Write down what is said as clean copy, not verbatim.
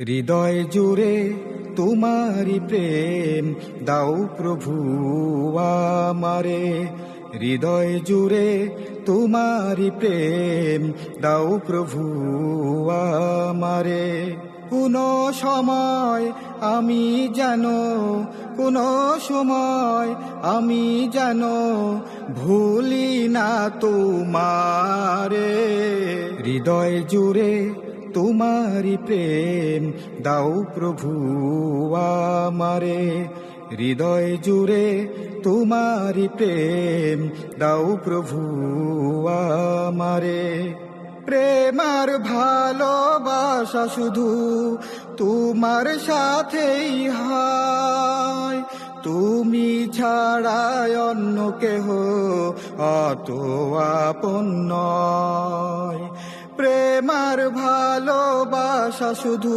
হৃদয় জুড়ে তোমারি প্রেম দাও প্রভু আমারে। হৃদয় জুড়ে তোমারি প্রেম দাও প্রভু আমারে। কোন সময় আমি যেন আমি যেন ভুলি না তোমারে। হৃদয় জুড়ে তোমারি প্রেম দাও প্রভু আমারে। হৃদয় জুড়ে তোমারি প্রেম দাও প্রভু আমারে। প্রেম আর ভালোবাসা শুধু তোমার সাথেই হয়, তুমি ছাড়া অন্য কেহ অত আপন নয়। প্রেম আর ভালোবাসা শুধু